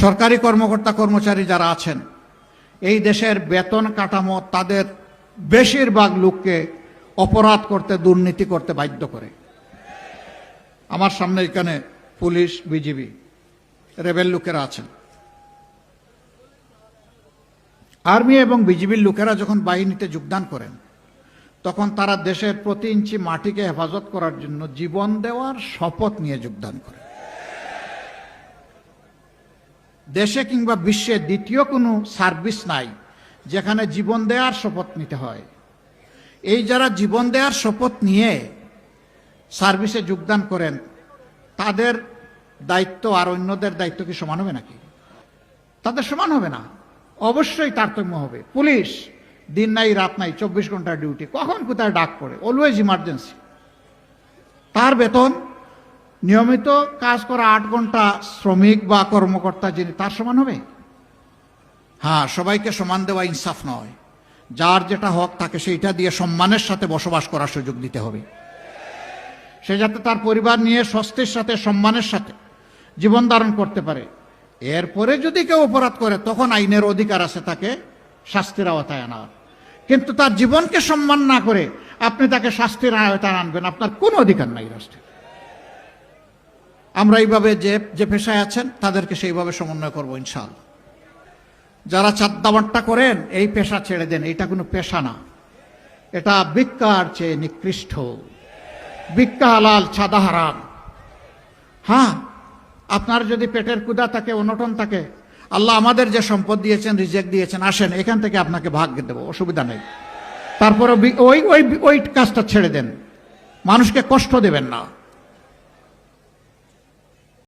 সরকারি কর্মকর্তা কর্মচারী যারা আছেন, এই দেশের বেতন কাঠামো তাদের বেশিরভাগ লোককে অপরাধ করতে, দুর্নীতি করতে বাধ্য করে। আমার সামনে এখানে পুলিশ, বিজিবি, রেবেল লোকেরা আছেন। আর্মি এবং বিজিবির লোকেরা যখন বাহিনীতে যোগদান করেন, তখন তারা দেশের প্রতি ইঞ্চি মাটিকে হেফাজত করার জন্য জীবন দেওয়ার শপথ নিয়ে যোগদান করে। দেশে কিংবা বিশ্বে দ্বিতীয় কোনো সার্ভিস নাই যেখানে জীবন দেওয়ার শপথ নিতে হয়। এই যারা জীবন দেওয়ার শপথ নিয়ে সার্ভিসে যোগদান করেন, তাদের দায়িত্ব আর অন্যদের দায়িত্ব কি সমান হবে নাকি? তাদের সমান হবে না, অবশ্যই তারতম্য হবে। পুলিশ দিন নাই রাত নাই, 24 ঘন্টার ডিউটি, কখন কোথায় ডাক পড়ে, অলওয়েজ ইমার্জেন্সি। তার বেতন নিয়মিত কাজ করা 8 ঘন্টা শ্রমিক বা কর্মকর্তা যিনি, তার সমান হবে? হ্যাঁ, সবাইকে সমান দেওয়া ইনসাফ নয়। যার যেটা হক তাকে সেইটা দিয়ে সম্মানের সাথে বসবাস করার সুযোগ দিতে হবে। সে যাতে তার পরিবার নিয়ে স্বস্তির সাথে, সম্মানের সাথে জীবন ধারণ করতে পারে। এরপরে যদি কেউ অপরাধ করে, তখন আইনের অধিকার আছে তাকে শাস্তির আওতায় আনার। কিন্তু তার জীবনকে সম্মান না করে আপনি তাকে শাস্তির আওতায় আনবেন, আপনার কোনো অধিকার নাই রাষ্ট্রে। আমরা এইভাবে যে পেশায় আছেন তাদেরকে সেইভাবে সমন্বয় করবো ইনশাআল্লাহ। যারা চাঁদাবাট্টা করেন, এই পেশা ছেড়ে দেন, এটা কোনো পেশা না, এটা ভিক্ষার চেয়ে নিকৃষ্ট। ভিক্ষা হালাল, চাঁদা হারাম। হ্যাঁ, আপনার যদি পেটের ক্ষুধা থাকে, অনটন থাকে, আল্লাহ আমাদের যে সম্পদ দিয়েছেন, রিজেক্ট দিয়েছেন, আসেন এখান থেকে আপনাকে ভাগ দেবো, অসুবিধা নেই। তারপরে ওই কাজটা ছেড়ে দেন, মানুষকে কষ্ট দেবেন না।